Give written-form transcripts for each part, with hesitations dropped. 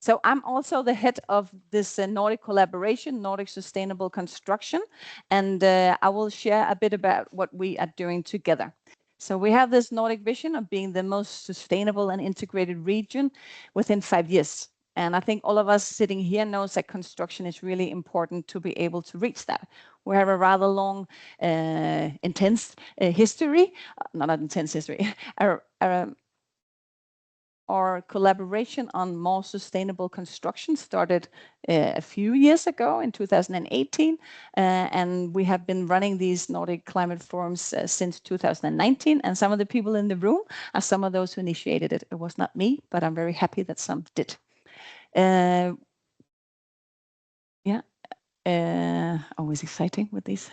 So I'm also the head of this Nordic collaboration, Nordic Sustainable Construction, and I will share a bit about what we are doing together. So we have this Nordic vision of being the most sustainable and integrated region within 5 years. And I think all of us sitting here knows that construction is really important to be able to reach that. We have a rather long, intense history, not an intense history, our collaboration on more sustainable construction started a few years ago in 2018, and we have been running these Nordic climate forums since 2019. And some of the people in the room are some of those who initiated it. It was not me, but I'm very happy that some did. Yeah, always exciting with these.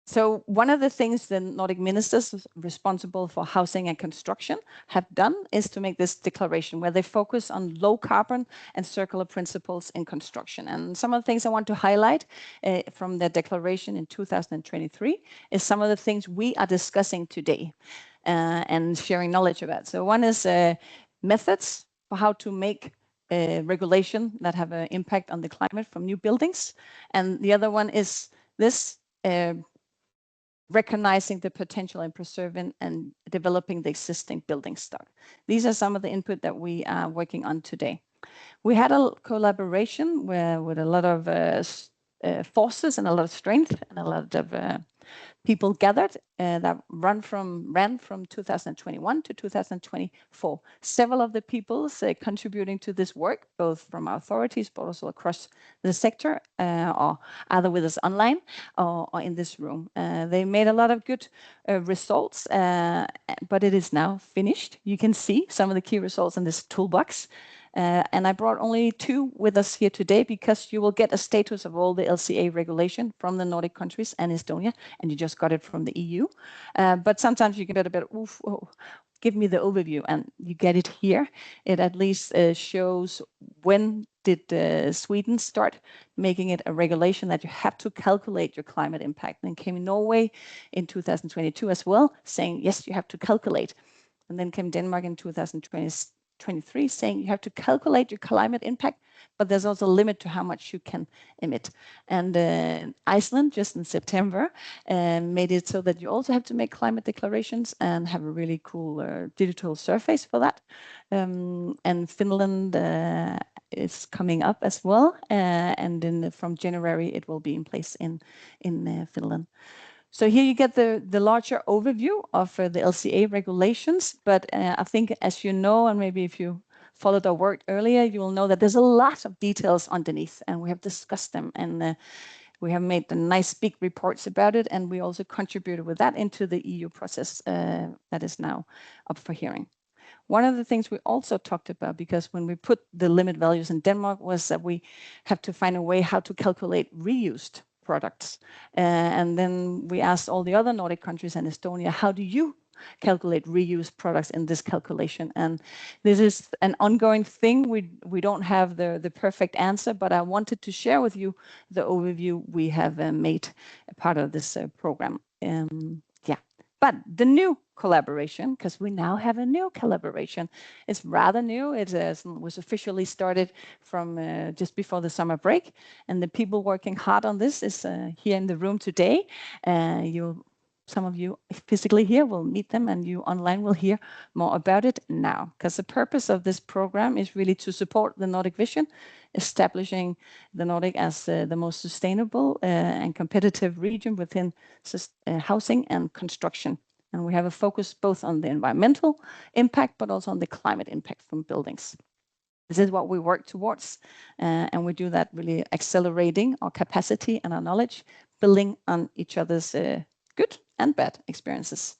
So one of the things the Nordic ministers responsible for housing and construction have done is to make this declaration where they focus on low carbon and circular principles in construction. And some of the things I want to highlight from their declaration in 2023 is some of the things we are discussing today and sharing knowledge about. So one is methods for how to make regulation that have an impact on the climate from new buildings. And the other one is this recognizing the potential in preserving and developing the existing building stock. These are some of the input that we are working on today. We had a collaboration with a lot of forces and a lot of strength and a lot of people gathered that ran from 2021 to 2024. Several of the people contributing to this work, both from our authorities, but also across the sector, or either with us online or in this room. They made a lot of good results, but it is now finished. You can see some of the key results in this toolbox. And I brought only 2 with us here today because you will get a status of all the LCA regulation from the Nordic countries and Estonia, and you just got it from the EU. But sometimes you can get a bit, give me the overview, and you get it here. It at least shows when did Sweden start making it a regulation that you have to calculate your climate impact. Then came Norway in 2022 as well, saying, yes, you have to calculate. And then came Denmark in 2023 saying you have to calculate your climate impact, but there's also a limit to how much you can emit. And Iceland, just in September, made it so that you also have to make climate declarations and have a really cool digital surface for that. And Finland is coming up as well. And then from January, it will be in place in Finland. So here you get the larger overview of the LCA regulations, but I think as you know, and maybe if you followed our work earlier, you will know that there's a lot of details underneath, and we have discussed them, and we have made the nice big reports about it, and we also contributed with that into the EU process that is now up for hearing. One of the things we also talked about, because when we put the limit values in Denmark, was that we have to find a way how to calculate reused products. And then we asked all the other Nordic countries and Estonia, how do you calculate reused products in this calculation? And this is an ongoing thing. We don't have the perfect answer, but I wanted to share with you the overview we have made a part of this program. But the new collaboration, because we now have a new collaboration, it's rather new. It was officially started from just before the summer break, and the people working hard on this is here in the room today. Some of you physically here will meet them, and you online will hear more about it now. Because the purpose of this program is really to support the Nordic vision, establishing the Nordic as the most sustainable and competitive region within housing and construction. And we have a focus both on the environmental impact, but also on the climate impact from buildings. This is what we work towards, and we do that really accelerating our capacity and our knowledge, building on each other's good and bad experiences,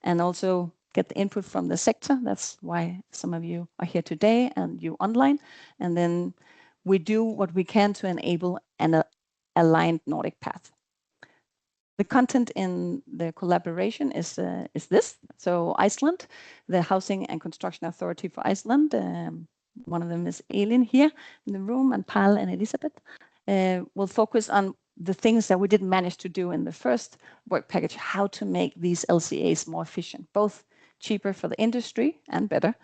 and also get the input from the sector. That's why some of you are here today and you online. And then we do what we can to enable an aligned Nordic path. The content in the collaboration is this. So Iceland, the Housing and Construction Authority for Iceland, one of them is Elin here in the room, and Pal and Elisabeth, will focus on the things that we didn't manage to do in the first work package, how to make these LCAs more efficient, both cheaper for the industry and better,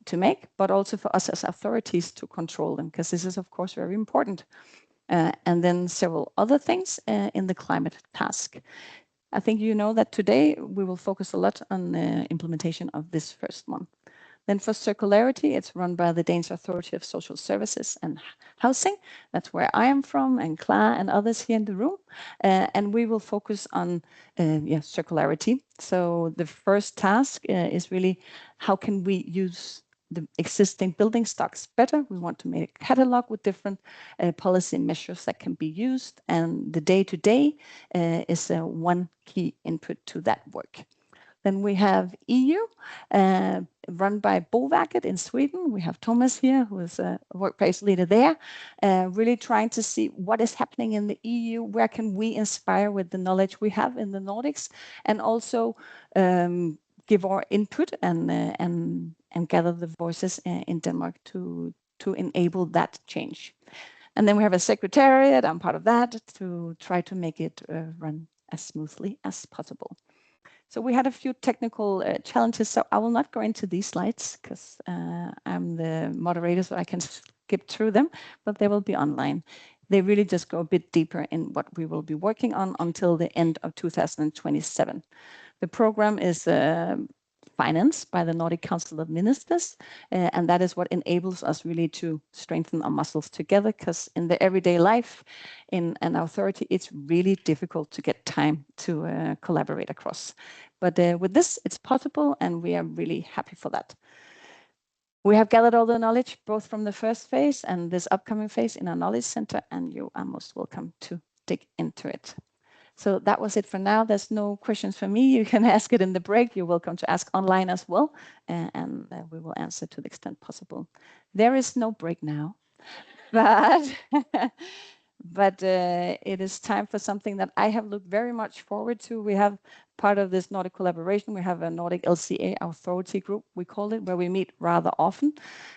to make, but also for us as authorities to control them, because this is, of course, very important. And then several other things in the climate task. I think you know that today we will focus a lot on the implementation of this first one. Then for circularity, it's run by the Danish Authority of Social Services and Housing. That's where I am from, and Clara and others here in the room. And we will focus on circularity. So the first task is really how can we use the existing building stocks better. We want to make a catalog with different policy measures that can be used. And the day-to-day is one key input to that work. Then we have EU, run by Boverket in Sweden. We have Thomas here, who is a workplace leader there, really trying to see what is happening in the EU, where can we inspire with the knowledge we have in the Nordics, and also give our input and gather the voices in Denmark to enable that change. And then we have a secretariat, I'm part of that, to try to make it run as smoothly as possible. So we had a few technical challenges, so I will not go into these slides because I'm the moderator, so I can skip through them, but they will be online. They really just go a bit deeper in what we will be working on until the end of 2027. The program is financed by the Nordic Council of Ministers, and that is what enables us really to strengthen our muscles together, because in the everyday life in an authority, it's really difficult to get time to collaborate across. But with this, it's possible, and we are really happy for that. We have gathered all the knowledge, both from the first phase and this upcoming phase in our knowledge center, and you are most welcome to dig into it. So that was it for now. There's no questions for me. You can ask it in the break. You're welcome to ask online as well, and we will answer to the extent possible. There is no break now, but but it is time for something that I have looked very much forward to. We have part of this Nordic collaboration. We have a Nordic LCA authority group, we call it, where we meet rather often,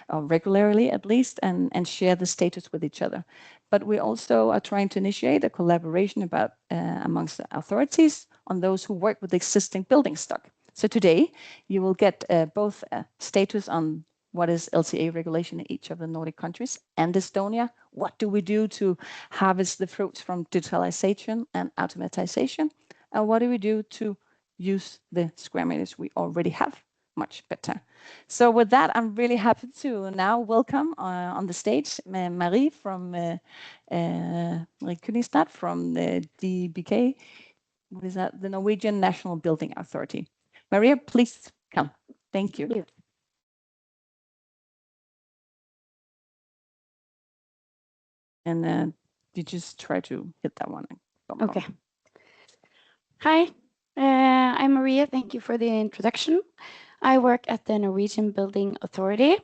or regularly at least, and share the status with each other. But we also are trying to initiate a collaboration about amongst the authorities on those who work with existing building stock. So today you will get both a status on what is LCA regulation in each of the Nordic countries and Estonia. What do we do to harvest the fruits from digitalization and automatization? And what do we do to use the square meters we already have much better? So with that, I'm really happy to now welcome on the stage Marie from Marie Kunningstad from the DBK. What is that? The Norwegian National Building Authority. Maria, please come. Thank you. And you just try to hit that one. Okay. Hi, I'm Maria. Thank you for the introduction. I work at the Norwegian Building Authority.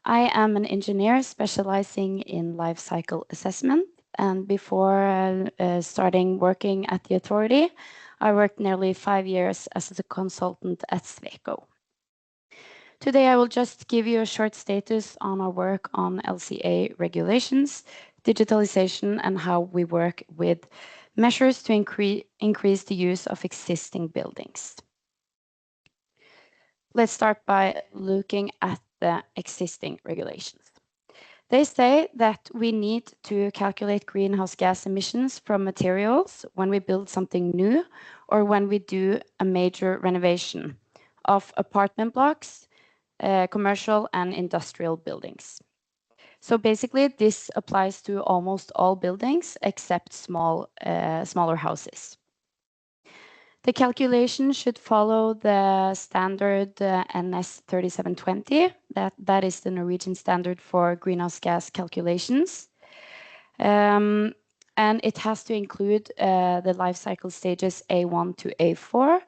I am an engineer specializing in life cycle assessment. And before starting working at the authority, I worked nearly 5 years as a consultant at Sweco. Today, I will just give you a short status on our work on LCA regulations, digitalization, and how we work with measures to increase the use of existing buildings. Let's start by looking at the existing regulations. They say that we need to calculate greenhouse gas emissions from materials when we build something new or when we do a major renovation of apartment blocks, commercial and industrial buildings. So basically, this applies to almost all buildings except smaller houses. The calculation should follow the standard NS 3720. That is the Norwegian standard for greenhouse gas calculations. And it has to include the life cycle stages A1 to A4,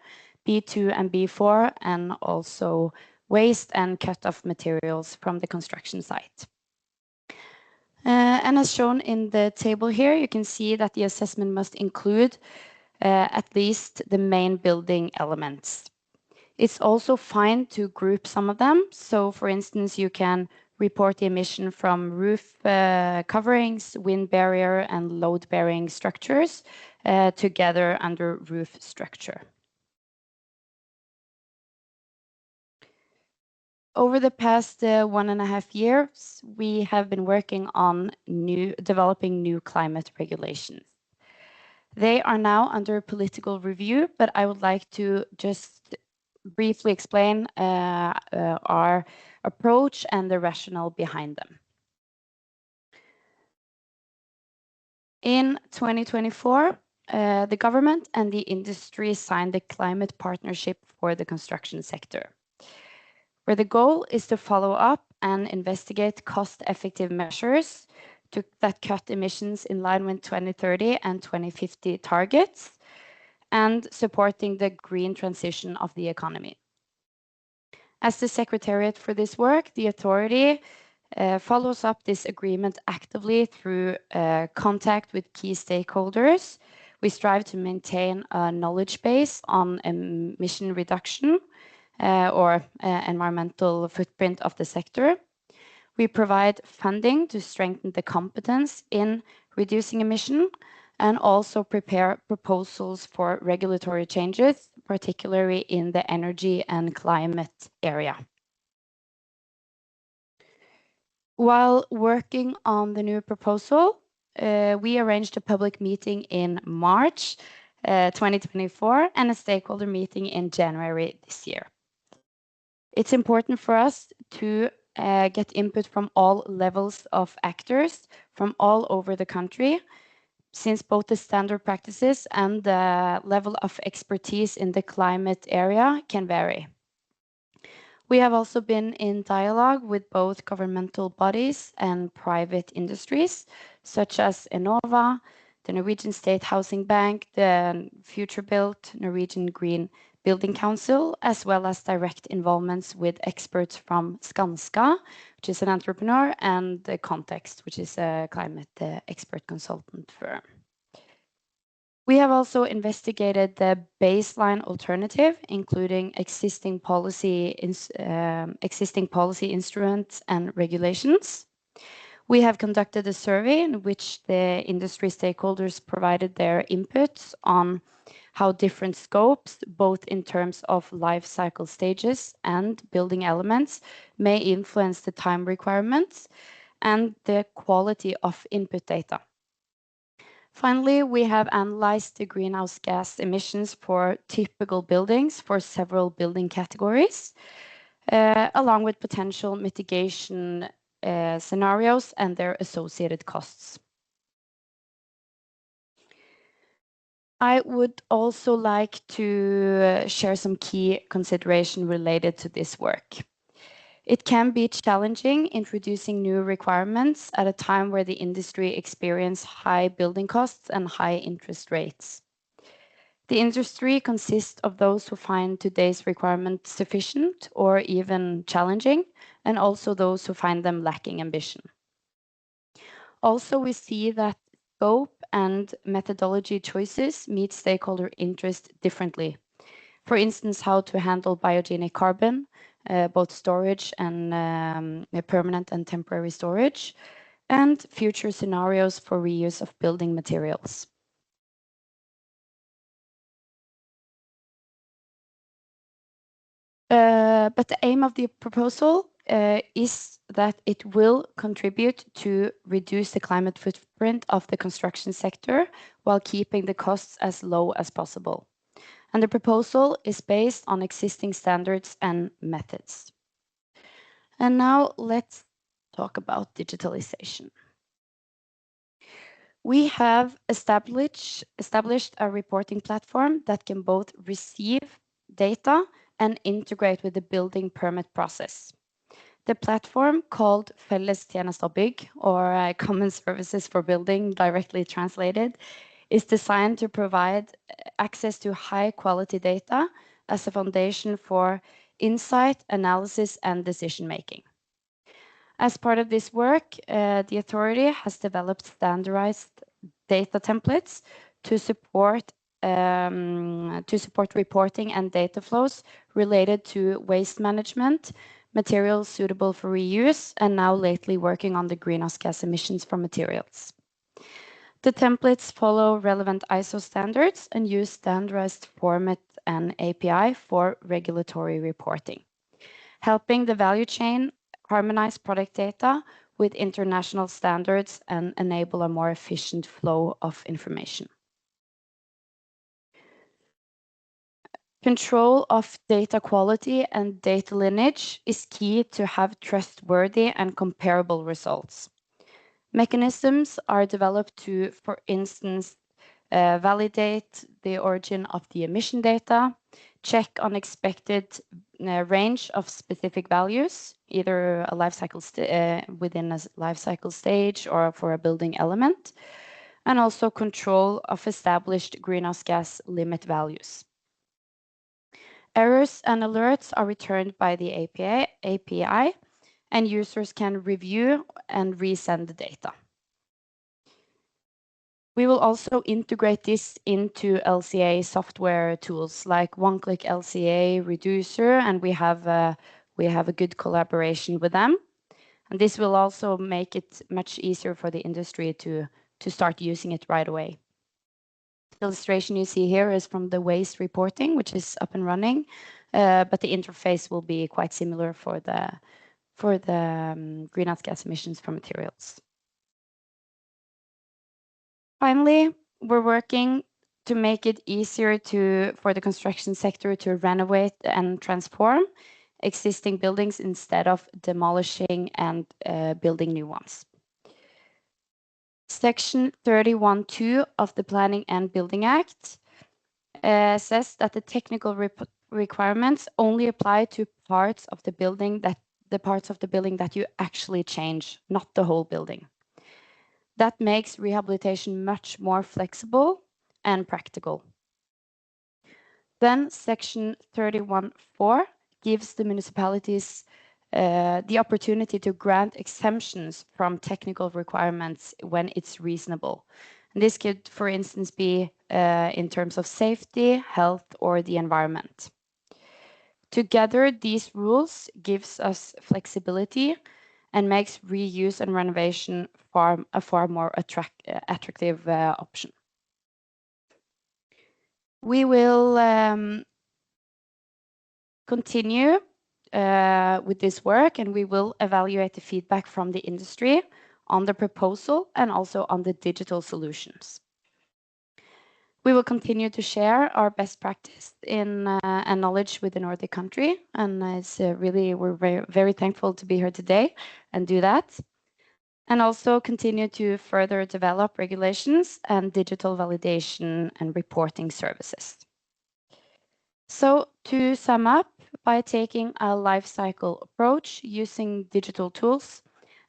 B2 and B4, and also waste and cut-off materials from the construction site. And as shown in the table here, you can see that the assessment must include at least the main building elements. It's also fine to group some of them. So for instance, you can report the emission from roof coverings, wind barrier, and load-bearing structures together under roof structure. Over the past 1.5 years, we have been working on developing new climate regulations. They are now under political review, but I would like to just briefly explain our approach and the rationale behind them. In 2024, the government and the industry signed the Climate Partnership for the Construction Sector, where the goal is to follow up and investigate cost-effective measures that cut emissions in line with 2030 and 2050 targets, and supporting the green transition of the economy. As the secretariat for this work, the authority follows up this agreement actively through contact with key stakeholders. We strive to maintain a knowledge base on emission reduction or environmental footprint of the sector. We provide funding to strengthen the competence in reducing emission and also prepare proposals for regulatory changes, particularly in the energy and climate area. While working on the new proposal, we arranged a public meeting in March 2024 and a stakeholder meeting in January this year. It's important for us to get input from all levels of actors from all over the country, since both the standard practices and the level of expertise in the climate area can vary. We have also been in dialogue with both governmental bodies and private industries, such as Enova, the Norwegian State Housing Bank, the Future Built, Norwegian Green Building Council, as well as direct involvements with experts from Skanska, which is an entrepreneur, and the Context, which is a climate expert consultant firm. We have also investigated the baseline alternative, including existing policy instruments and regulations. We have conducted a survey in which the industry stakeholders provided their inputs on how different scopes, both in terms of life cycle stages and building elements, may influence the time requirements and the quality of input data. Finally, we have analyzed the greenhouse gas emissions for typical buildings for several building categories, along with potential mitigation scenarios and their associated costs. I would also like to share some key consideration related to this work. It can be challenging introducing new requirements at a time where the industry experiences high building costs and high interest rates. The industry consists of those who find today's requirements sufficient or even challenging, and also those who find them lacking ambition. Also, we see that scope and methodology choices meet stakeholder interest differently. For instance, how to handle biogenic carbon, both storage and permanent and temporary storage, and future scenarios for reuse of building materials. But the aim of the proposal is that it will contribute to reduce the climate footprint of the construction sector while keeping the costs as low as possible. And the proposal is based on existing standards and methods. And now let's talk about digitalization. We have established a reporting platform that can both receive data and integrate with the building permit process. The platform, called Felles Tjenester Bygg, or Common Services for Building, directly translated, is designed to provide access to high-quality data as a foundation for insight, analysis, and decision-making. As part of this work, the authority has developed standardized data templates to support reporting and data flows related to waste management, materials suitable for reuse, and now lately working on the greenhouse gas emissions from materials. The templates follow relevant ISO standards and use standardized format and API for regulatory reporting. helping the value chain harmonize product data with international standards and enable a more efficient flow of information. Control of data quality and data lineage is key to have trustworthy and comparable results. Mechanisms are developed to, for instance, validate the origin of the emission data, check on expected range of specific values, either a life cycle within a life cycle stage or for a building element, and also control of established greenhouse gas limit values. Errors and alerts are returned by the API, and users can review and resend the data. We will also integrate this into LCA software tools like one-click LCA Reducer, and we have a good collaboration with them. And this will also make it much easier for the industry to start using it right away. The illustration you see here is from the waste reporting, which is up and running, but the interface will be quite similar for the greenhouse gas emissions from materials. Finally, we're working to make it easier for the construction sector to renovate and transform existing buildings instead of demolishing and building new ones. Section 31.2 of the Planning and Building Act says that the technical requirements only apply to parts of the building that you actually change, not the whole building. That makes rehabilitation much more flexible and practical. Then Section 31.4 gives the municipalities the opportunity to grant exemptions from technical requirements when it's reasonable. And this could, for instance, be in terms of safety, health, or the environment. Together, these rules gives us flexibility and makes reuse and renovation a far more attractive option. We will continue with this work, and we will evaluate the feedback from the industry on the proposal and also on the digital solutions. We will continue to share our best practice and knowledge with the Nordic country, and we're very, very thankful to be here today and do that. And also continue to further develop regulations and digital validation and reporting services. So to sum up, by taking a life cycle approach, using digital tools,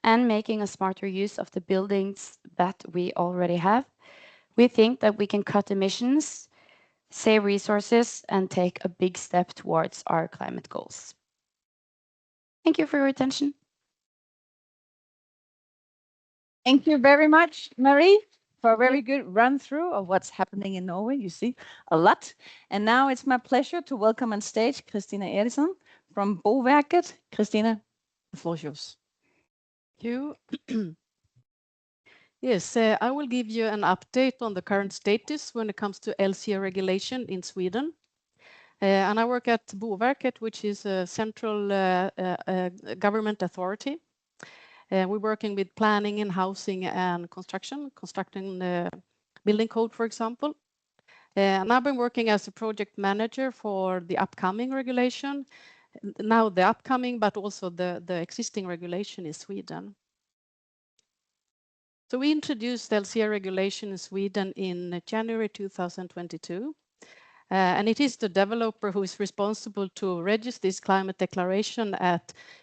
and making a smarter use of the buildings that we already have, we think that we can cut emissions, save resources, and take a big step towards our climate goals. Thank you for your attention. Thank you very much, Marie, for a very good run through of what's happening in Norway. You see a lot. And now it's my pleasure to welcome on stage Christina Eriksson from Boverket. Christina, the floor is yours. Thank you. Yes, I will give you an update on the current status when it comes to LCA regulation in Sweden. And I work at Boverket, which is a central government authority. We're working with planning and housing and constructing the building code, for example. And I've been working as a project manager for the upcoming regulation, now the upcoming, but also the existing regulation in Sweden. So we introduced LCA regulation in Sweden in January 2022. And it is the developer who is responsible to register this climate declaration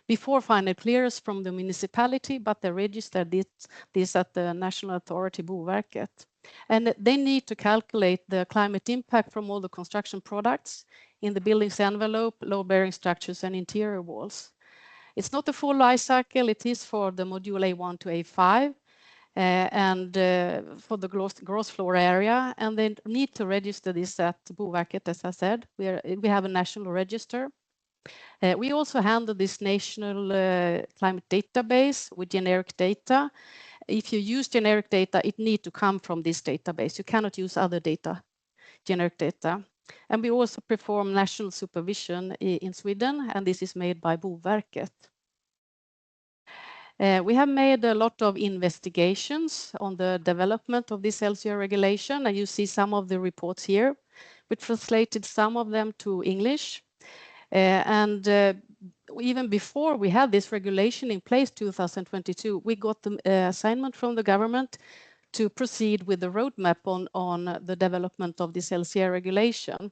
before final clearance from the municipality, but they register this at the national authority Boverket. And they need to calculate the climate impact from all the construction products in the building's envelope, load-bearing structures, and interior walls. It's not a full life cycle. It is for the module A1 to A5. And for the gross floor area, and they need to register this at Boverket, as I said. We have a national register. We also handle this national climate database with generic data. If you use generic data, it needs to come from this database. You cannot use other data, generic data. And we also perform national supervision in Sweden, and this is made by Boverket. We have made a lot of investigations on the development of this LCR regulation, and you see some of the reports here. We translated some of them to English. And even before we had this regulation in place, 2022, we got the assignment from the government to proceed with the roadmap on the development of this LCR regulation.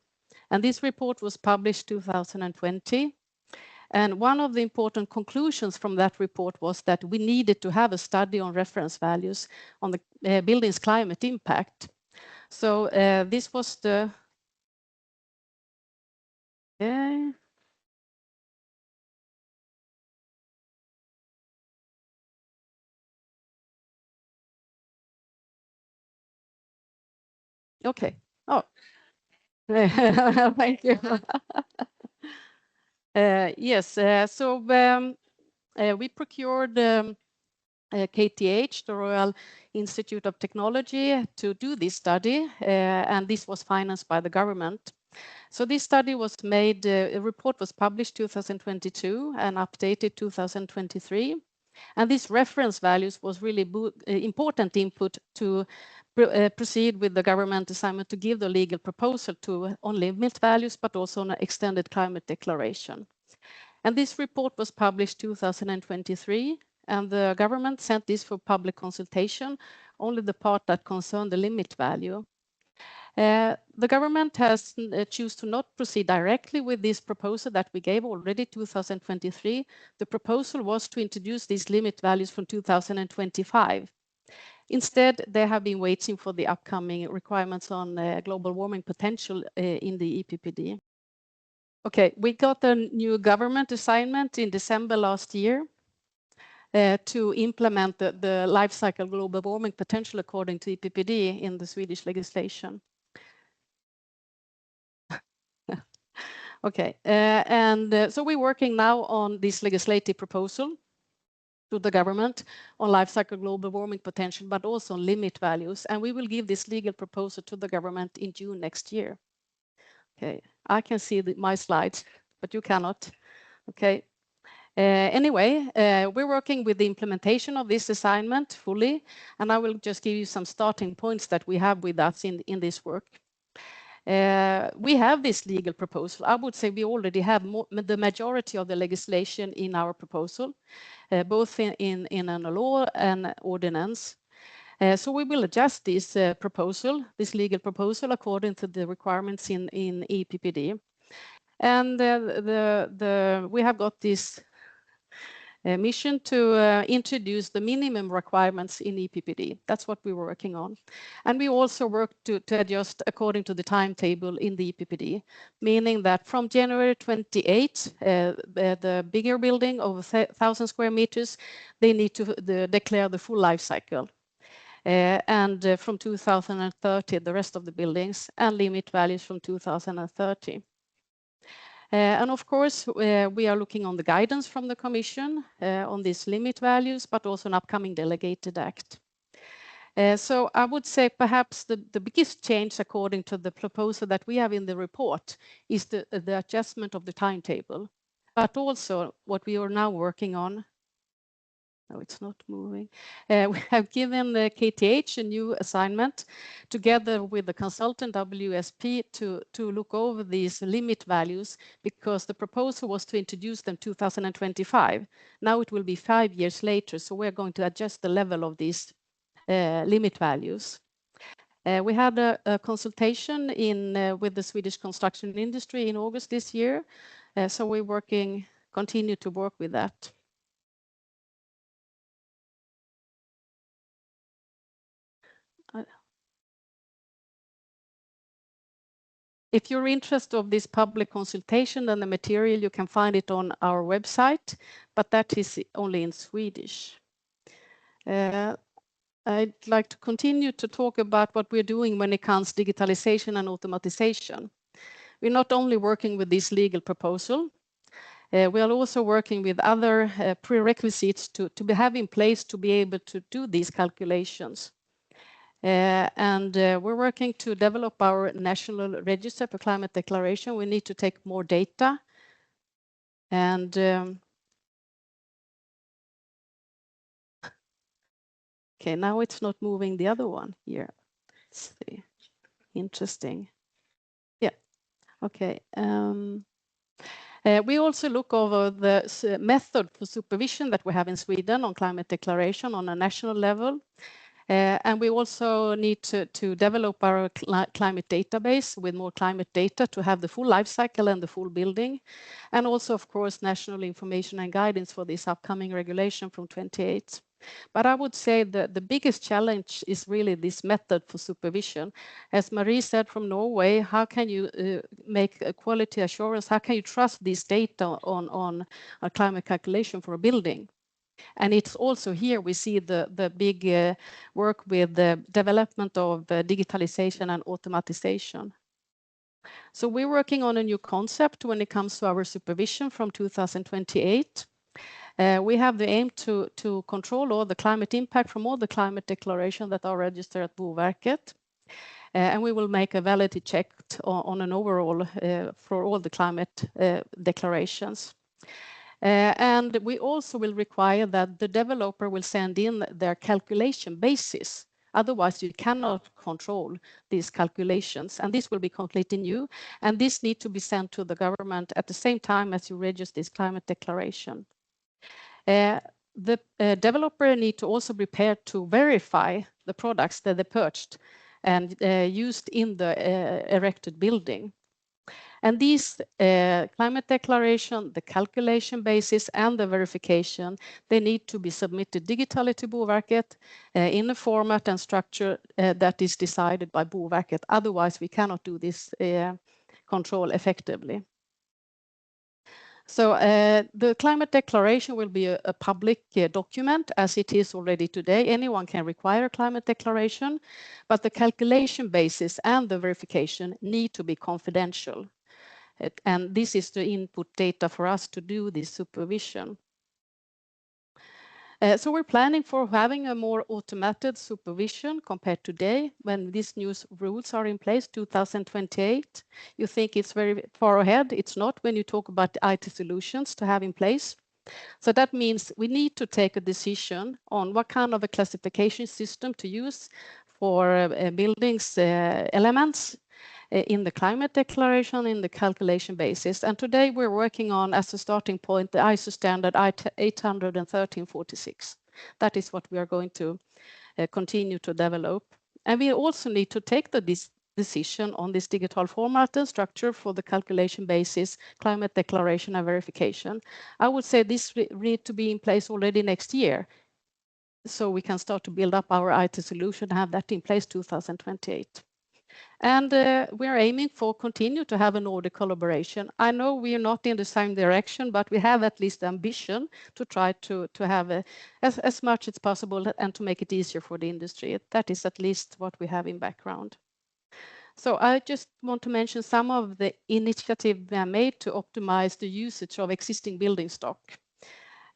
And this report was published 2020. And one of the important conclusions from that report was that we needed to have a study on reference values on the building's climate impact. So this was the... Okay. Oh. Thank you. Yes, we procured KTH, the Royal Institute of Technology, to do this study, and this was financed by the government. So this study was made, a report was published 2022 and updated 2023. And these reference values was really important input to proceed with the government assignment to give the legal proposal to on limit values, but also on an extended climate declaration. And this report was published 2023, and the government sent this for public consultation, only the part that concerned the limit value. The government has choose to not proceed directly with this proposal that we gave already 2023. The proposal was to introduce these limit values from 2025. Instead, they have been waiting for the upcoming requirements on global warming potential in the EPPD. Okay, we got a new government assignment in December last year to implement the life cycle global warming potential according to EPPD in the Swedish legislation. Okay, so we're working now on this legislative proposal to the government on life cycle global warming potential, but also on limit values. And we will give this legal proposal to the government in June next year. Okay, I can see my slides, but you cannot. Okay. Anyway, we're working with the implementation of this assignment fully, and I will just give you some starting points that we have with us in this work. We have this legal proposal. I would say we already have the majority of the legislation in our proposal, both in a law and ordinance. So we will adjust this proposal, this legal proposal, according to the requirements in EPPD. And we have got this mission to introduce the minimum requirements in EPPD. That's what we were working on. And we also work to adjust according to the timetable in the EPPD, meaning that from January 28, the bigger building of 1,000 square meters, they need to declare the full life cycle. And from 2030, the rest of the buildings, and limit values from 2030. And of course, we are looking on the guidance from the Commission on these limit values, but also an upcoming delegated act. So I would say perhaps the biggest change according to the proposal that we have in the report is the adjustment of the timetable, but also what we are now working on. No, it's not moving. We have given the KTH a new assignment together with the consultant WSP to look over these limit values, because the proposal was to introduce them 2025. Now it will be 5 years later, so we're going to adjust the level of these limit values. We had a consultation with the Swedish construction industry in August this year, so we're continue to work with that. If you're interested of this public consultation and the material, you can find it on our website, but that is only in Swedish. I'd like to continue to talk about what we're doing when it comes to digitalization and automatization. We're not only working with this legal proposal, we are also working with other prerequisites to have in place to be able to do these calculations. We're working to develop our national register for climate declaration. We need to take more data. And okay, now it's not moving the other one here. Let's see. Interesting. Yeah. Okay. We also look over the method for supervision that we have in Sweden on climate declaration on a national level. And we also need to develop our climate database with more climate data to have the full life cycle and the full building. And also, of course, national information and guidance for this upcoming regulation from 28. But I would say that the biggest challenge is really this method for supervision. As Marie said from Norway, how can you make a quality assurance? How can you trust this data on a climate calculation for a building? And it's also here we see the big work with the development of digitalization and automatization. So we're working on a new concept when it comes to our supervision from 2028. We have the aim to control all the climate impact from all the climate declarations that are registered at Boverket. And we will make a validity check on an overall for all the climate declarations. And we also will require that the developer will send in their calculation basis. Otherwise, you cannot control these calculations. And this will be completely new. And this needs to be sent to the government at the same time as you register this climate declaration. The developer need to also prepare to verify the products that they purchased and used in the erected building. And these climate declaration, the calculation basis and the verification, they need to be submitted digitally to Boverket in a format and structure that is decided by Boverket. Otherwise, we cannot do this control effectively. So the climate declaration will be a public document as it is already today. Anyone can require a climate declaration, but the calculation basis and the verification need to be confidential. And this is the input data for us to do this supervision. So we're planning for having a more automated supervision compared to today when these new rules are in place, 2028. You think it's very far ahead. It's not when you talk about IT solutions to have in place. So that means we need to take a decision on what kind of a classification system to use for buildings elements in the climate declaration, in the calculation basis. And today we're working on, as a starting point, the ISO standard 81346. That is what we are going to continue to develop. And we also need to take the decision on this digital format and structure for the calculation basis, climate declaration and verification. I would say this need to be in place already next year, so we can start to build up our IT solution and have that in place 2028. And we are aiming for continue to have a Nordic collaboration. I know we are not in the same direction, but we have at least the ambition to try to have as much as possible and to make it easier for the industry. That is at least what we have in background. So I just want to mention some of the initiatives we have made to optimize the usage of existing building stock.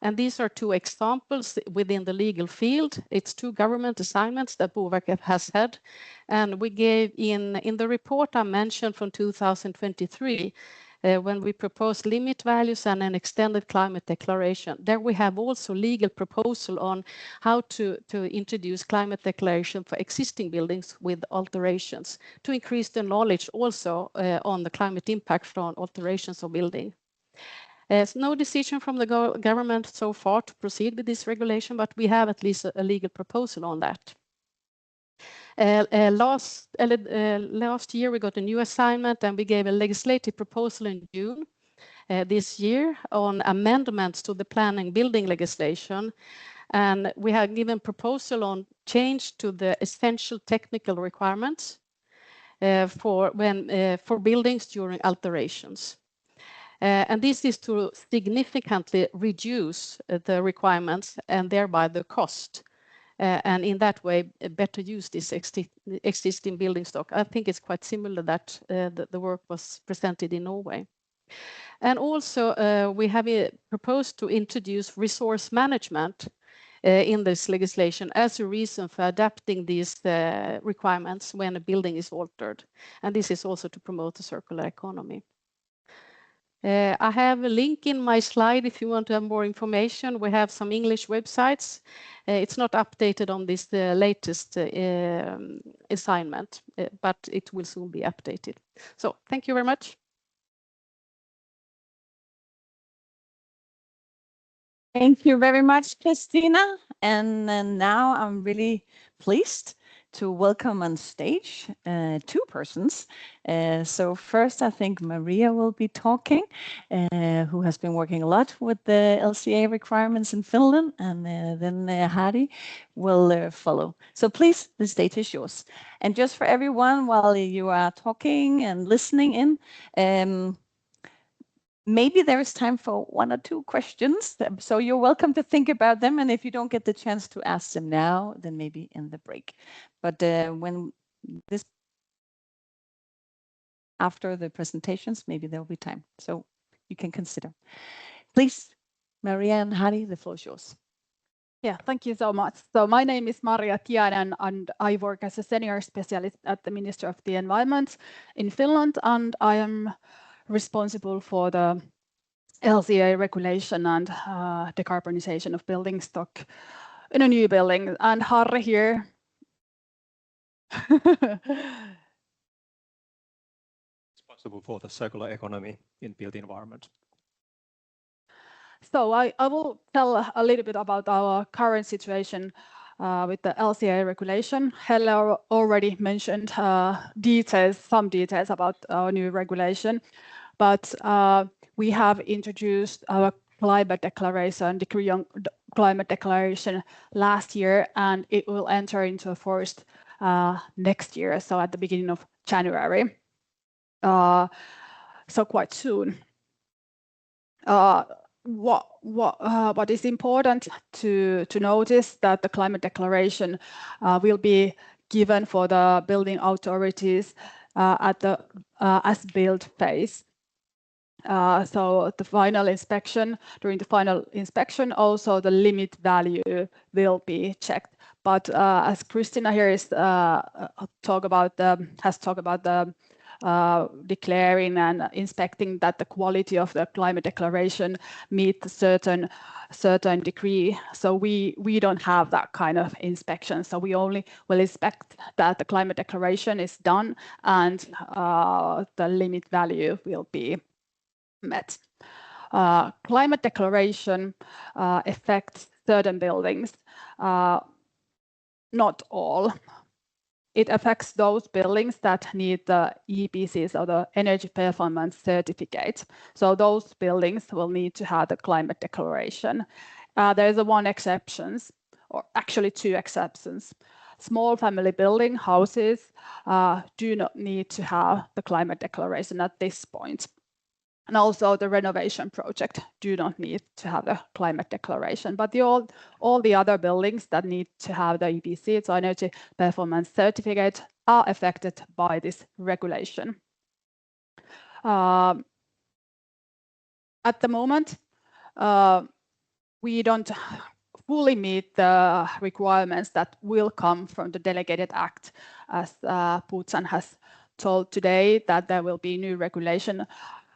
And these are two examples within the legal field. It's two government assignments that Boverket has had. And we gave in the report I mentioned from 2023, when we proposed limit values and an extended climate declaration. There we have also legal proposal on how to introduce climate declaration for existing buildings with alterations to increase the knowledge also on the climate impact from alterations of building. There's no decision from the government so far to proceed with this regulation, but we have at least a legal proposal on that. Last year, we got a new assignment and we gave a legislative proposal in June this year on amendments to the planning building legislation. And we have given proposal on change to the essential technical requirements for buildings during alterations. And this is to significantly reduce the requirements and thereby the cost. And in that way, better use this existing building stock. I think it's quite similar that the work was presented in Norway. And also, we have proposed to introduce resource management in this legislation as a reason for adapting these requirements when a building is altered. And this is also to promote the circular economy. I have a link in my slide if you want to have more information. We have some English websites. It's not updated on this latest assignment, but it will soon be updated. So thank you very much. Thank you very much, Christina. And now I'm really pleased to welcome on stage two persons. So first, I think Maria will be talking, who has been working a lot with the LCA requirements in Finland, and then Harry will follow. So please, the stage is yours. And just for everyone, while you are talking and listening in, maybe there is time for one or two questions. So you're welcome to think about them. And if you don't get the chance to ask them now, then maybe in the break. But when this, after the presentations, maybe there'll be time. So you can consider. Please, Maria and Harry, the floor is yours. Yeah, thank you so much. So my name is Maria Tianen, and I work as a senior specialist at the Ministry of the Environment in Finland, and I am responsible for the LCA regulation and decarbonization of building stock in a new building. And Harri here. Responsible for the circular economy in built environment. So I will tell a little bit about our current situation with the LCA regulation. Helle already mentioned some details about our new regulation, but we have introduced our climate declaration, decree on climate declaration last year, and it will enter into force next year, so at the beginning of January, so quite soon. What is important to notice that the climate declaration will be given for the building authorities at the as-built phase. So during the final inspection, also the limit value will be checked. But as Christina here has talked about the declaring and inspecting that the quality of the climate declaration meets a certain degree. So we don't have that kind of inspection. So we only will inspect that the climate declaration is done and the limit value will be met. Climate declaration affects certain buildings, not all. It affects those buildings that need the EPCs or the energy performance certificate. So those buildings will need to have the climate declaration. There's one exception, or actually two exceptions. Small family building houses do not need to have the climate declaration at this point. And also the renovation project do not need to have the climate declaration, but all the other buildings that need to have the EPC, so energy performance certificate, are affected by this regulation. At the moment, we don't fully meet the requirements that will come from the delegated act, as Putsan has told today that there will be new regulation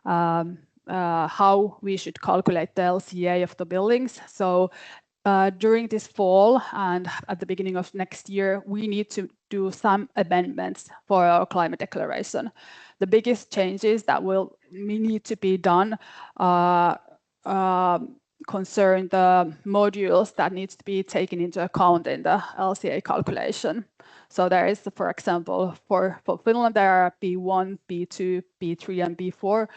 how we should calculate the LCA of the buildings. So during this fall and at the beginning of next year, we need to do some amendments for our climate declaration. The biggest changes that will need to be done concern the modules that needs to be taken into account in the LCA calculation. So there is, for example, for Finland, there are B1, B2, B3, and B4,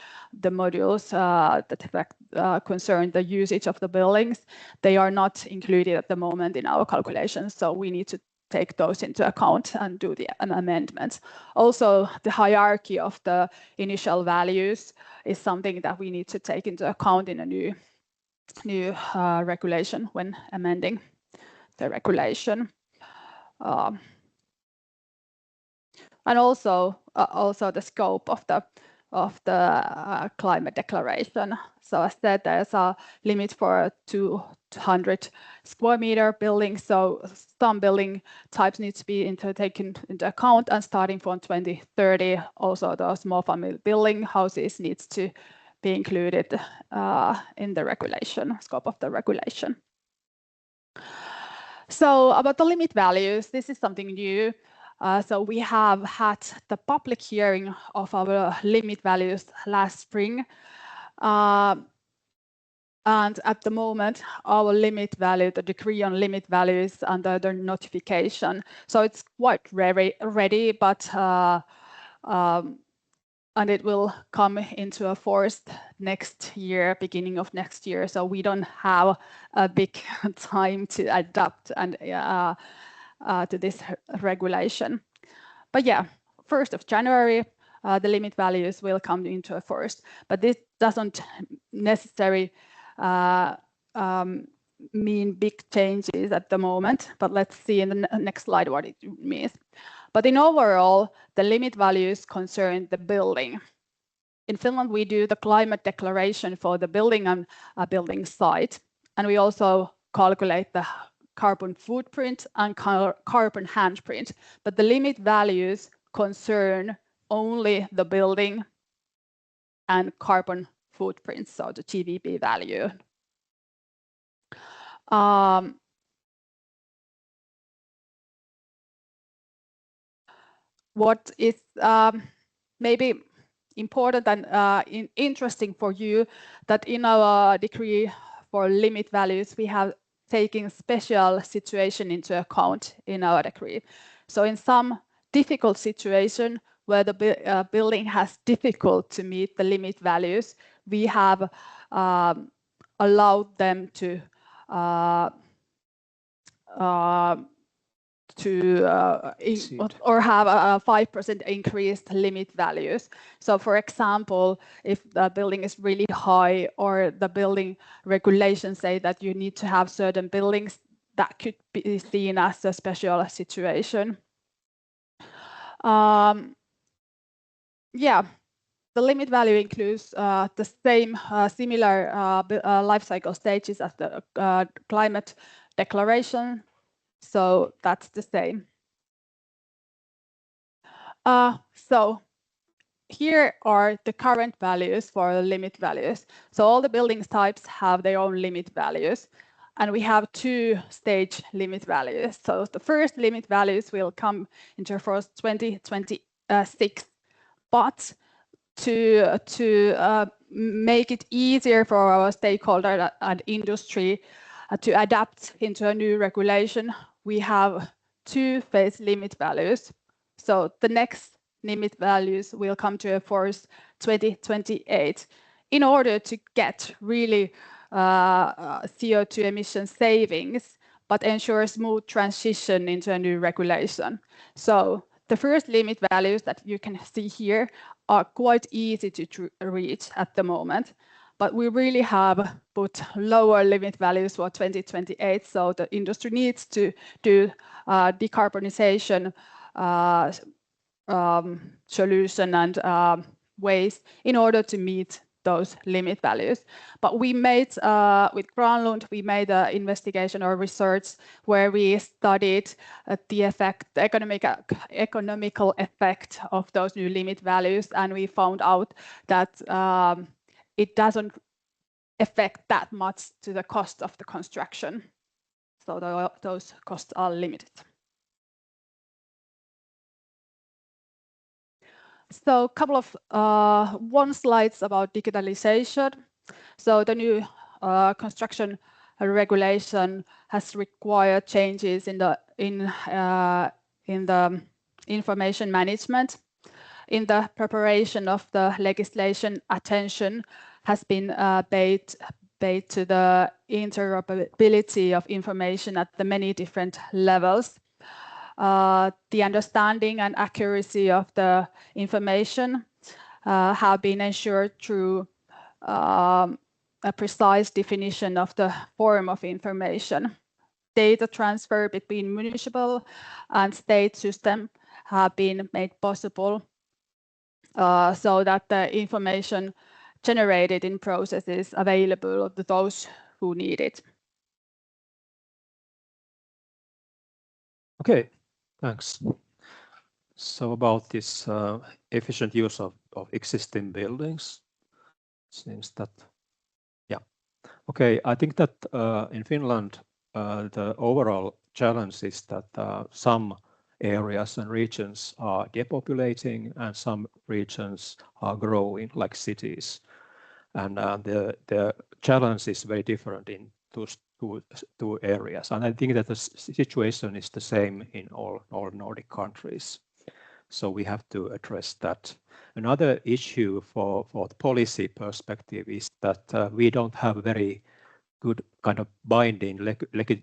the modules that concern the usage of the buildings. They are not included at the moment in our calculations, so we need to take those into account and do an amendment. Also, the hierarchy of the initial values is something that we need to take into account in a new regulation when amending the regulation. And also the scope of the of the climate declaration. So as said, there's a limit for 200 square meter buildings. So some building types need to be taken into account, and starting from 2030, also the small family building houses needs to be included in the regulation, scope of the regulation. So about the limit values, this is something new. So we have had the public hearing of our limit values last spring. And at the moment, our limit value, the decree on limit value is under the notification. So it's quite ready, but and it will come into force next year, beginning of next year. So we don't have a big time to adapt and to this regulation. But yeah, 1st of January, the limit values will come into force. But this doesn't necessarily mean big changes at the moment. But let's see in the next slide what it means. But in overall, the limit values concern the building. In Finland, we do the climate declaration for the building and building site. And we also calculate the carbon footprint and carbon handprint. But the limit values concern only the building and carbon footprint, so the GVB value. What is maybe important and interesting for you, that in our decree for limit values, we have taken special situation into account in our decree. So in some difficult situation where the building has difficult to meet the limit values, we have allowed them to or have a 5% increased limit values. So for example, if the building is really high or the building regulations say that you need to have certain buildings, that could be seen as a special situation. Yeah, the limit value includes the same similar life cycle stages as the climate declaration. So that's the same. So here are the current values for the limit values. So all the building types have their own limit values. And we have 2-stage limit values. So the first limit values will come into force 2026. But to make it easier for our stakeholder and industry to adapt into a new regulation, we have 2-phase limit values. So the next limit values will come to force 2028 in order to get really CO2 emission savings, but ensure smooth transition into a new regulation. So the first limit values that you can see here are quite easy to reach at the moment, but we really have put lower limit values for 2028. So the industry needs to do decarbonization solution and ways in order to meet those limit values. But we made, with Granlund, we made an investigation or research where we studied the effect, the economical effect of those new limit values, and we found out that it doesn't affect that much to the cost of the construction. So those costs are limited. So a couple of slides about digitalization. So the new construction regulation has required changes in the information management. In the preparation of the legislation, attention has been paid to the interoperability of information at the many different levels. The understanding and accuracy of the information have been ensured through a precise definition of the form of information. Data transfer between municipal and state systems have been made possible. so that the information generated in process is available to those who need it. Okay, thanks. So about this efficient use of existing buildings, seems that, yeah. Okay, I think that in Finland, the overall challenge is that some areas and regions are depopulating and some regions are growing, like cities. And the challenge is very different in those two areas. And I think that the situation is the same in all Nordic countries. So we have to address that. Another issue for the policy perspective is that we don't have very good kind of binding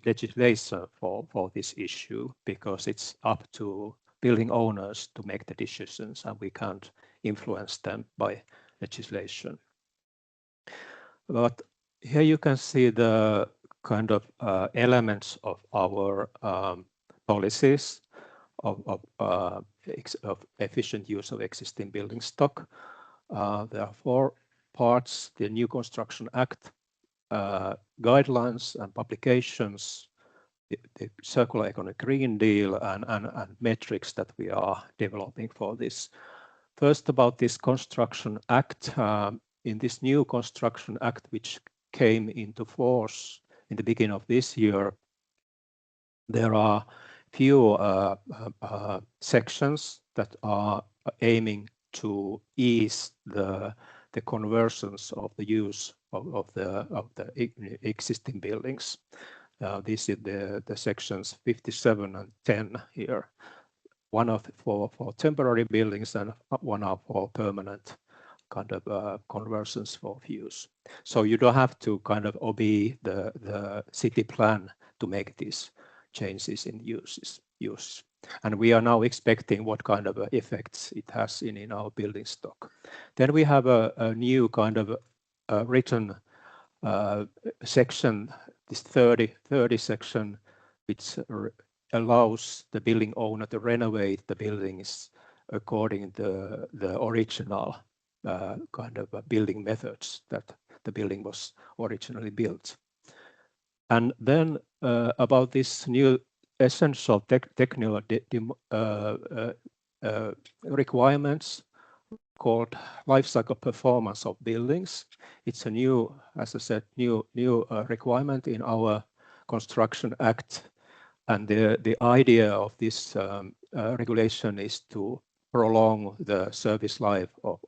legislation for this issue, because it's up to building owners to make the decisions and we can't influence them by legislation. But here you can see the kind of elements of our policies of efficient use of existing building stock. There are 4 parts: the New Construction Act, guidelines and publications, the Circular Economy Green Deal, and metrics that we are developing for this. First, about this Construction Act. In this new Construction Act, which came into force in the beginning of this year, there are few sections that are aiming to ease the conversions of the use of the existing buildings. This is the sections 57 and 10 here. One for temporary buildings and one for permanent kind of conversions for use. So you don't have to kind of obey the city plan to make these changes in use. And we are now expecting what kind of effects it has in our building stock. Then we have a new kind of written section, this 30 section, which allows the building owner to renovate the buildings according to the original kind of building methods that the building was originally built. And then about this new essential technical requirements called life cycle performance of buildings. It's a new, as I said, new requirement in our Construction Act. And the idea of this regulation is to prolong the service life of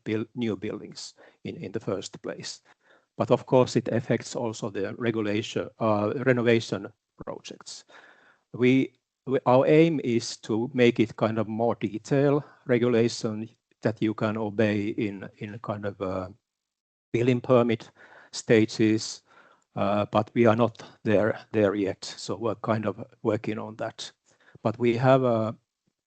the new buildings in the first place. But of course, it affects also the renovation projects. Our aim is to make it kind of more detailed regulation that you can obey in kind of building permit stages, but we are not there yet. So we're kind of working on that. But we have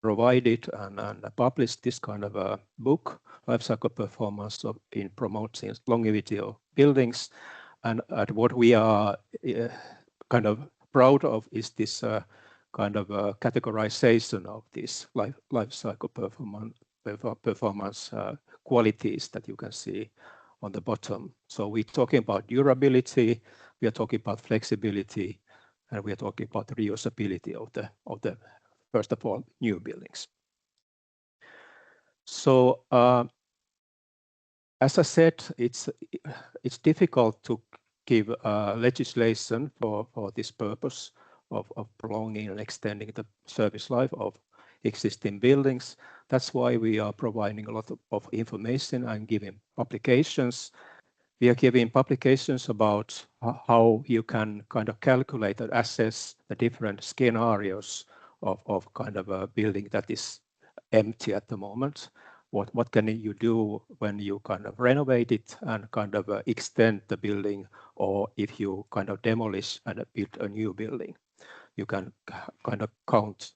provided and published this kind of a book, Life Cycle Performance in Promoting Longevity of Buildings. And what we are kind of proud of is this kind of categorization of these life cycle performance qualities that you can see on the bottom. So we're talking about durability, we are talking about flexibility, and we are talking about reusability of the first of all new buildings. So as I said, it's difficult to give legislation for this purpose of prolonging and extending the service life of existing buildings. That's why we are providing a lot of information and giving publications. We are giving publications about how you can kind of calculate and assess the different scenarios of kind of a building that is empty at the moment. What can you do when you kind of renovate it and kind of extend the building, or if you kind of demolish and build a new building? You can kind of count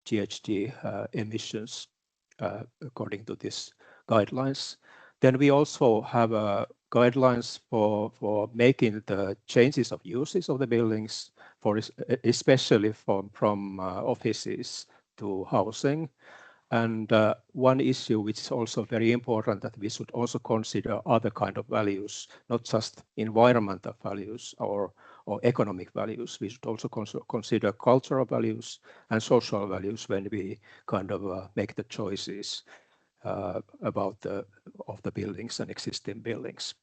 GHG emissions according to these guidelines. Then we also have guidelines for making the changes of uses of the buildings, for especially from offices to housing. And one issue which is also very important, that we should also consider other kind of values, not just environmental values or economic values. We should also consider cultural values and social values when we kind of make the choices about the buildings and existing buildings.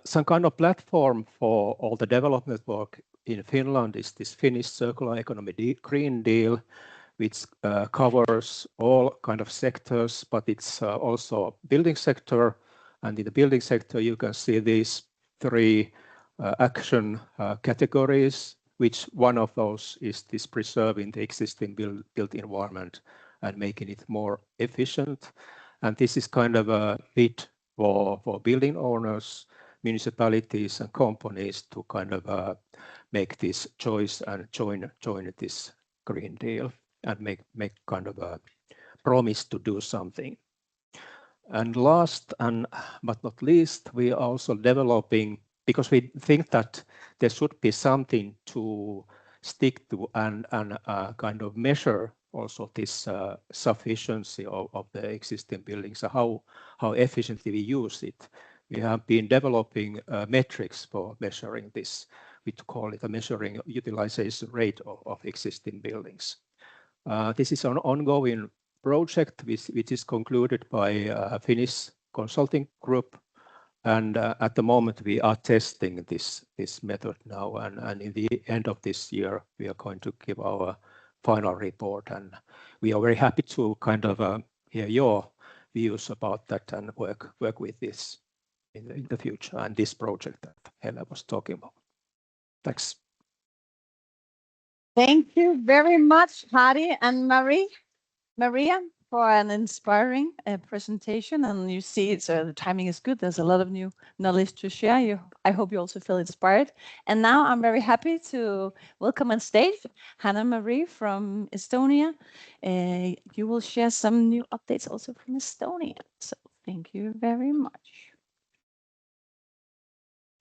Some kind of platform for all the development work in Finland is this Finnish Circular Economy Green Deal, which covers all kind of sectors, but it's also building sector. And in the building sector, you can see these three action categories, which one of those is this preserving the existing built environment and making it more efficient. And this is kind of a bid for building owners, municipalities and companies to kind of make this choice and join this Green Deal and make kind of a promise to do something. And last but not least, we are also developing, because we think that there should be something to stick to and kind of measure also this sufficiency of the existing buildings, how efficiently we use it. We have been developing metrics for measuring this. We call it a measuring utilization rate of existing buildings. This is an ongoing project which is concluded by a Finnish consulting group. And at the moment, we are testing this method now. And in the end of this year, we are going to give our final report. And we are very happy to kind of hear your views about that and work with this in the future and this project that Helle was talking about. Thanks. Thank you very much, Harry and Maria, for an inspiring presentation. And you see, the timing is good. There's a lot of new knowledge to share. I hope you also feel inspired. And now I'm very happy to welcome on stage Hanna-Marie from Estonia. You will share some new updates also from Estonia. So thank you very much.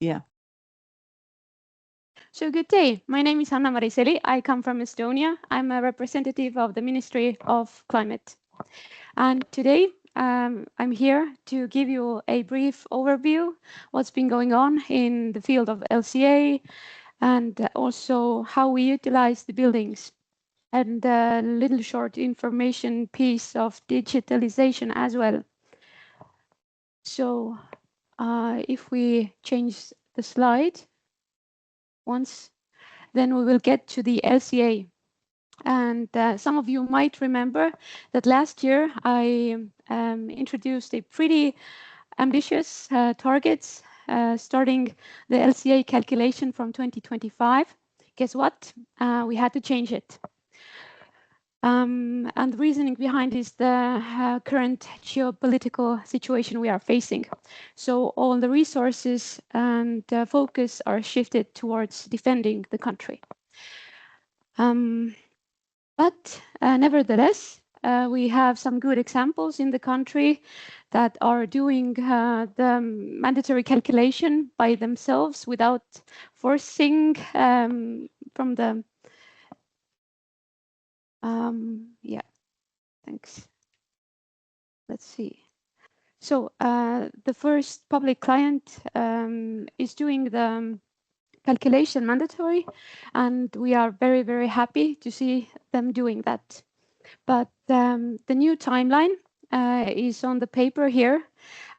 Yeah. So good day. My name is Hanna-Marie Seli. I come from Estonia. I'm a representative of the Ministry of Climate. And today I'm here to give you a brief overview what's been going on in the field of LCA and also how we utilize the buildings, and a little short information piece of digitalization as well. So if we change the slide once, then we will get to the LCA. And some of you might remember that last year I introduced a pretty ambitious targets starting the LCA calculation from 2025. Guess what? We had to change it. And the reasoning behind is the current geopolitical situation we are facing. So all the resources and focus are shifted towards defending the country. But nevertheless, we have some good examples in the country that are doing the mandatory calculation by themselves without forcing from the yeah, thanks. Let's see. So the first public client is doing the calculation mandatory, and we are very, very happy to see them doing that. But the new timeline is on the paper here,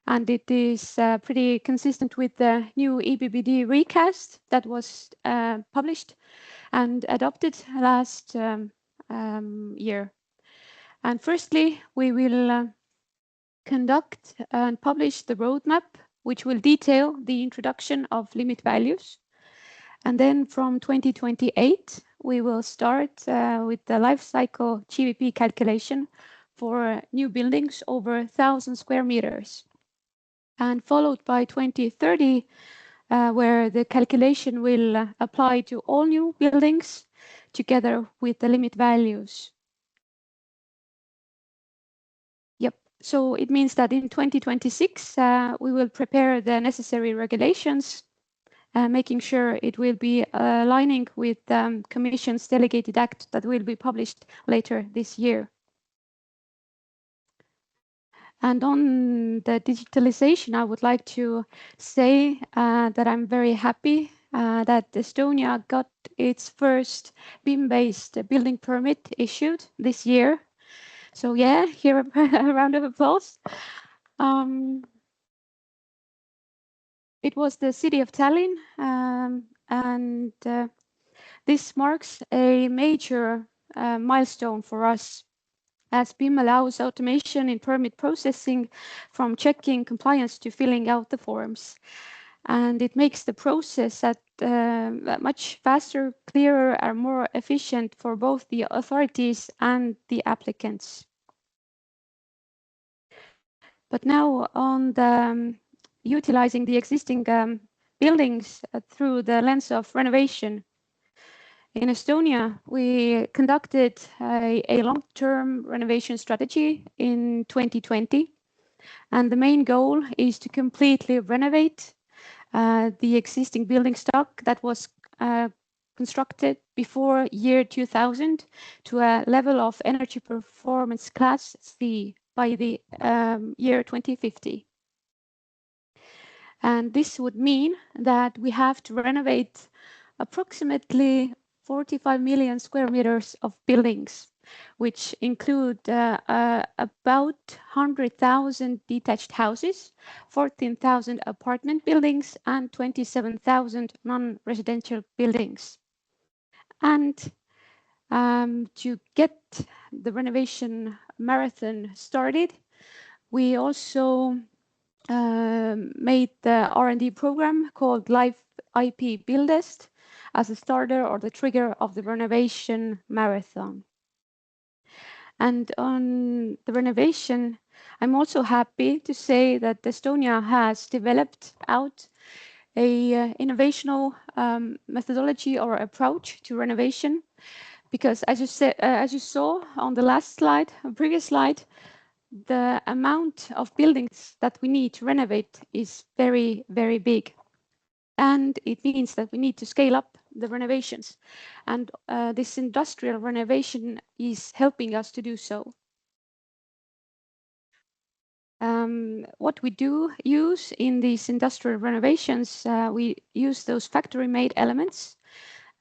and it is pretty consistent with the new EBBD recast that was published and adopted last year. And firstly, we will conduct and publish the roadmap, which will detail the introduction of limit values. And then from 2028, we will start with the life cycle GVP calculation for new buildings over 1,000 square meters. And followed by 2030, where the calculation will apply to all new buildings together with the limit values. Yep, so it means that in 2026, we will prepare the necessary regulations, making sure it will be aligning with the Commission's delegated act that will be published later this year. And on the digitalization, I would like to say that I'm very happy that Estonia got its first BIM-based building permit issued this year. So yeah, here a round of applause. It was the city of Tallinn, and this marks a major milestone for us, as BIM allows automation in permit processing, from checking compliance to filling out the forms. And it makes the process much faster, clearer, and more efficient for both the authorities and the applicants. But now on the utilizing the existing buildings through the lens of renovation. In Estonia, we conducted a long-term renovation strategy in 2020, and the main goal is to completely renovate the existing building stock that was constructed before year 2000 to a level of energy performance class C by the year 2050. And this would mean that we have to renovate approximately 45 million square meters of buildings, which include about 100,000 detached houses, 14,000 apartment buildings, and 27,000 non-residential buildings. And to get the renovation marathon started, we also made the R&D program called Live IP Buildest as a starter or the trigger of the renovation marathon. And on the renovation, I'm also happy to say that Estonia has developed out a innovational methodology or approach to renovation, because as you saw on the last slide, previous slide, the amount of buildings that we need to renovate is very, very big. And it means that we need to scale up the renovations. And this industrial renovation is helping us to do so. What we do use in these industrial renovations, we use those factory-made elements.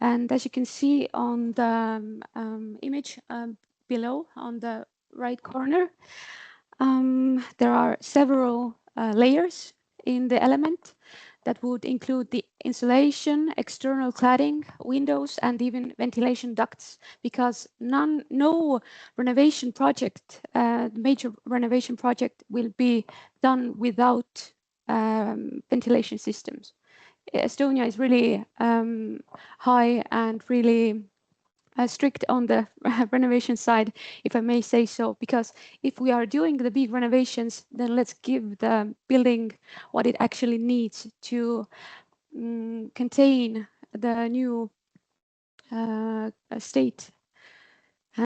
And as you can see on the image below on the right corner, there are several layers in the element that would include the insulation, external cladding, windows, and even ventilation ducts, because no renovation project, major renovation project, will be done without ventilation systems. Estonia is really high and really strict on the renovation side, if I may say so, because if we are doing the big renovations, then let's give the building what it actually needs to contain the new state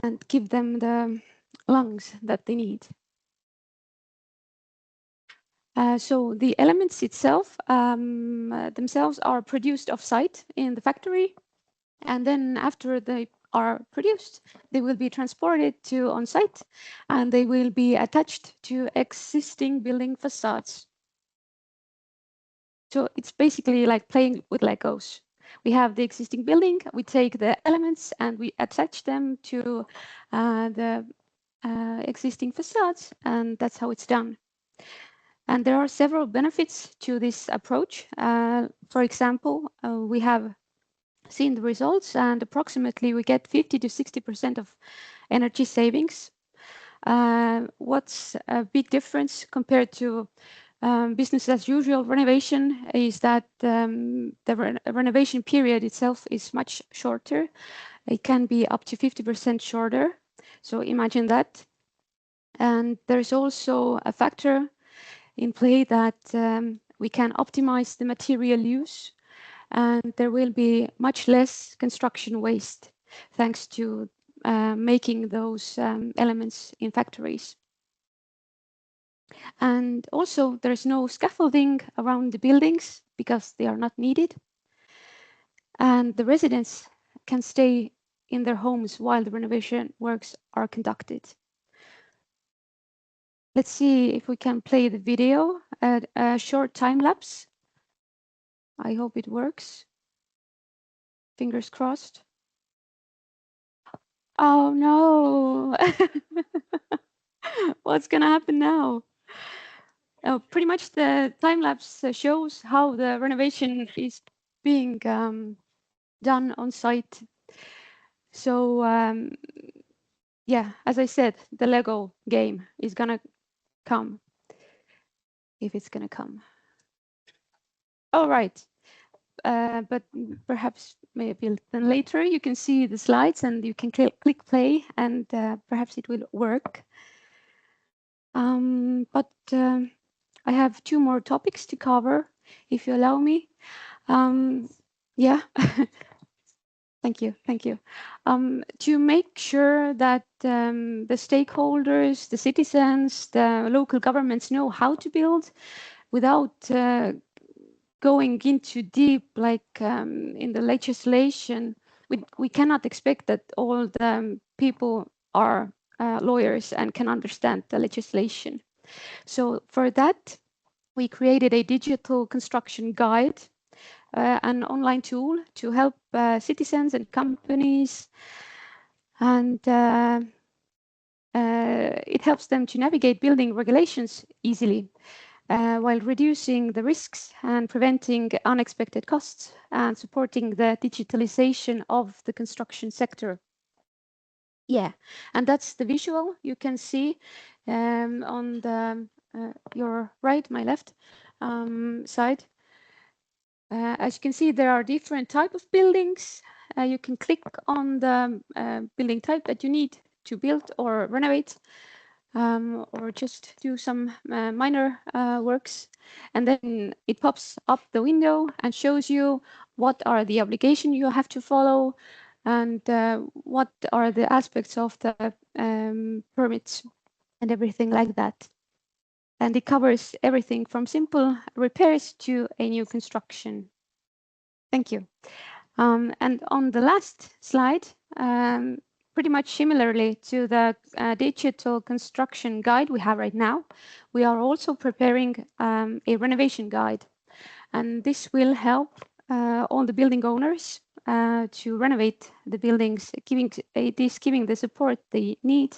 and give them the lungs that they need. So the elements itself themselves are produced off-site in the factory, and then after they are produced, they will be transported to on-site, and they will be attached to existing building facades. So it's basically like playing with Legos. We have the existing building, we take the elements and we attach them to the existing facades, and that's how it's done. And there are several benefits to this approach. For example, we have seen the results, and approximately we get 50 to 60% of energy savings. What's a big difference compared to business as usual renovation is that the renovation period itself is much shorter. It can be up to 50% shorter. So imagine that. And there's also a factor in play that we can optimize the material use, and there will be much less construction waste thanks to making those elements in factories. And also there's no scaffolding around the buildings because they are not needed. And the residents can stay in their homes while the renovation works are conducted. Let's see if we can play the video at a short time lapse. I hope it works. Fingers crossed. Oh no! What's gonna happen now? Pretty much the time lapse shows how the renovation is being done on site. So yeah, as I said, the Lego game is gonna come, if it's gonna come. All right, but perhaps maybe then later you can see the slides and you can click play and perhaps it will work. But I have 2 more topics to cover, if you allow me. Yeah. Thank you. Thank you. To make sure that the stakeholders, the citizens, the local governments know how to build without going into deep, like in the legislation, we cannot expect that all the people are lawyers and can understand the legislation. So for that, we created a digital construction guide, an online tool to help citizens and companies, and it helps them to navigate building regulations easily while reducing the risks and preventing unexpected costs and supporting the digitalization of the construction sector. Yeah, and that's the visual you can see on the your right, my left side. As you can see, there are different types of buildings. You can click on the building type that you need to build or renovate, or just do some minor works. And then it pops up the window and shows you what are the obligations you have to follow and what are the aspects of the permits and everything like that. And it covers everything from simple repairs to a new construction. Thank you. And on the last slide, pretty much similarly to the digital construction guide we have right now, we are also preparing a renovation guide. And this will help all the building owners to renovate the buildings, giving the support they need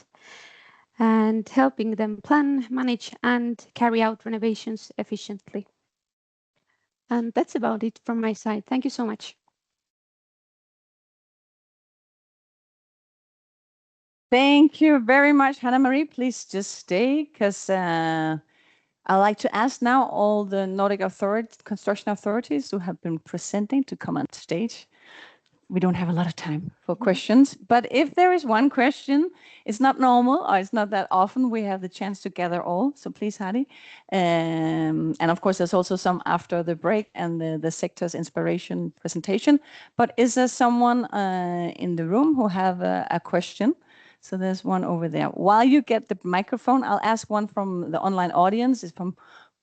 and helping them plan, manage, and carry out renovations efficiently. And that's about it from my side. Thank you so much. Thank you very much, Hannah-Marie. Please just stay, because I'd like to ask now all the Nordic construction authorities who have been presenting to come on stage. We don't have a lot of time for questions, but if there is one question, it's not normal or it's not that often we have the chance to gather all. So please, Hadi. And of course, there's also some after the break and the sector's inspiration presentation. But is there someone in the room who have a question? So there's one over there. While you get the microphone, I'll ask one from the online audience. It's from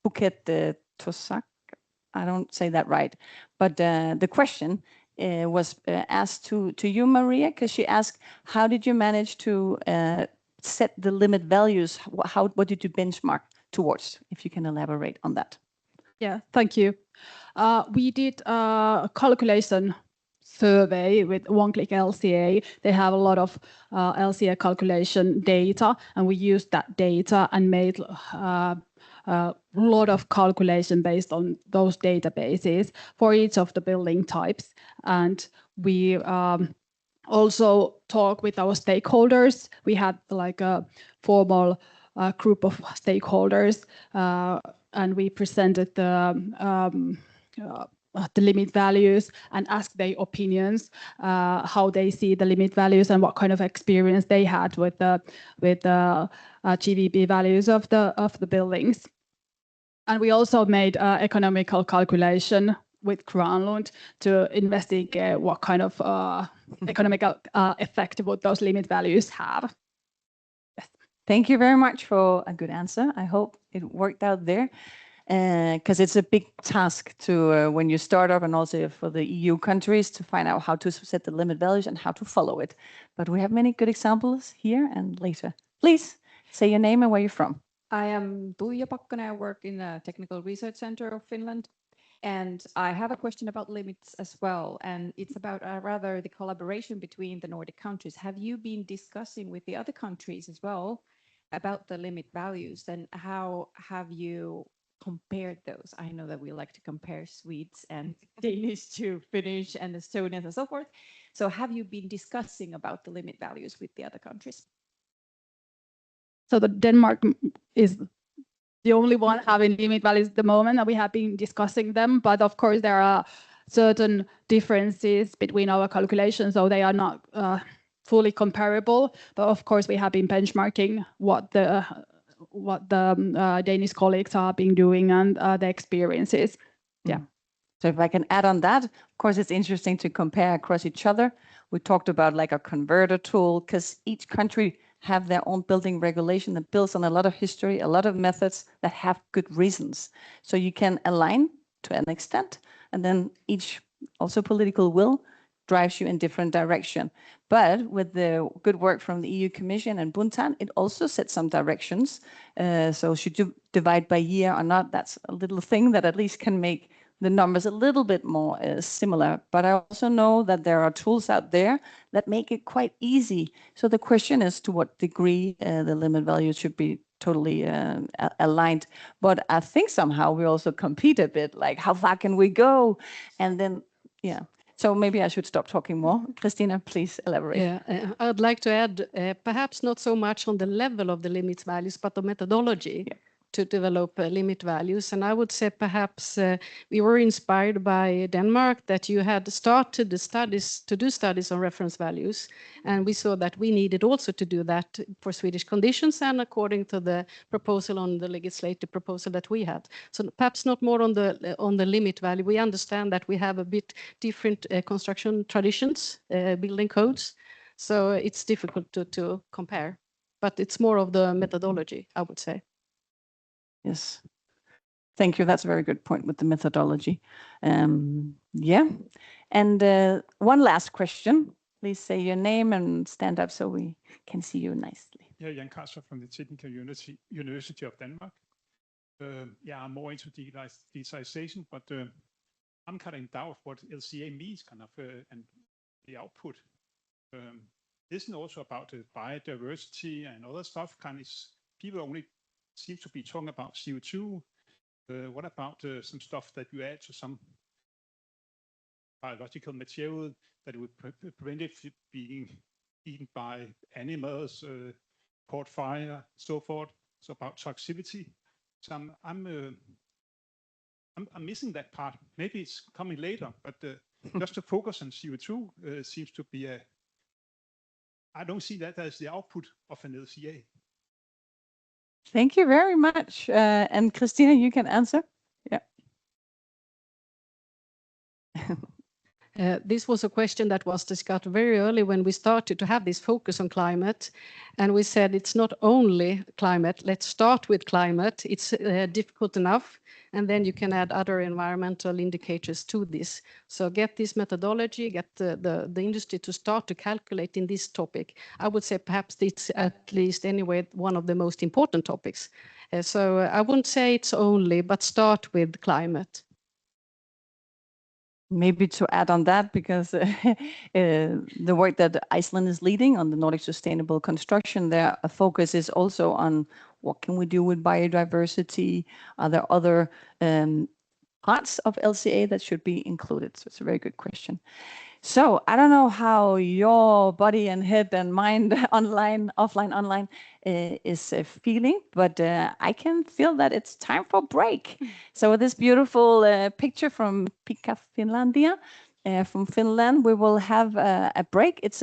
Buket Tosak. I don't say that right. But the question was asked to you, Maria, because she asked, how did you manage to set the limit values? What did you benchmark towards? If you can elaborate on that. Yeah, thank you. We did a calculation survey with One-Click LCA. They have a lot of LCA calculation data, and we used that data and made a lot of calculation based on those databases for each of the building types. And we also talk with our stakeholders. We had like a formal group of stakeholders, and we presented the limit values and asked their opinions, how they see the limit values and what kind of experience they had with the GVB values of the buildings. And we also made economical calculation with Granlund to investigate what kind of economical effect would those limit values have. Yes. Thank you very much for a good answer. I hope it worked out there, because it's a big task to when you start up, and also for the EU countries to find out how to set the limit values and how to follow it. But we have many good examples here and later. Please say your name and where you're from. I am Tuija Pakkanen. I work in the Technical Research Center of Finland. And I have a question about limits as well. And it's about rather the collaboration between the Nordic countries. Have you been discussing with the other countries as well about the limit values? And how have you compared those? I know that we like to compare Swedes and Danish to Finnish and Estonians and so forth. So have you been discussing about the limit values with the other countries? So the Denmark is the only one having limit values at the moment, and we have been discussing them. But of course, there are certain differences between our calculations, so they are not fully comparable. But of course, we have been benchmarking what the Danish colleagues have been doing and the experiences. Yeah. So if I can add on that, of course, it's interesting to compare across each other. We talked about like a converter tool because each country have their own building regulation that builds on a lot of history, a lot of methods that have good reasons. So you can align to an extent, and then each also political will drives you in different direction. But with the good work from the EU Commission and Buntan, it also sets some directions. So should you divide by year or not, that's a little thing that at least can make the numbers a little bit more similar. But I also know that there are tools out there that make it quite easy. So the question is to what degree the limit value should be totally aligned. But I think somehow we also compete a bit, like how far can we go? And then, yeah. So maybe I should stop talking more. Christina, please elaborate. Yeah, I'd like to add, perhaps not so much on the level of the limit values, but the methodology to develop limit values. And I would say perhaps we were inspired by Denmark, that you had started the studies to do studies on reference values. And we saw that we needed also to do that for Swedish conditions and according to the proposal on the legislative proposal that we had. So perhaps not more on the limit value. We understand that we have a bit different construction traditions, building codes. So it's difficult to compare, but it's more of the methodology, I would say. Yes. Thank you. That's a very good point with the methodology. Yeah. And one last question. Please say your name and stand up so we can see you nicely. Yeah, Jan Karlsson from the Technical University of Denmark. Yeah, I'm more into digitalization, but I'm kind of in doubt what LCA means, kind of, and the output. Isn't also about biodiversity and other stuff. Kind of people only seem to be talking about CO2. What about some stuff that you add to some biological material that would prevent it being eaten by animals, caught fire, so forth? So about toxicity. So I'm missing that part. Maybe it's coming later, but just to focus on CO2 seems to be I don't see that as the output of an LCA. Thank you very much. And Christina, you can answer. Yeah. This was a question that was discussed very early when we started to have this focus on climate. And we said it's not only climate, let's start with climate. It's difficult enough. And then you can add other environmental indicators to this. So get this methodology, get the industry to start to calculate in this topic. I would say perhaps it's at least anyway one of the most important topics. So I wouldn't say it's only, but start with climate. Maybe to add on that, because the work that Iceland is leading on the Nordic sustainable construction, their focus is also on what can we do with biodiversity? Are there other parts of LCA that should be included? So it's a very good question. So I don't know how your body and head and mind online, offline, online is feeling, but I can feel that it's time for break. So with this beautiful picture from Pika Finlandia, from Finland, we will have a break. It's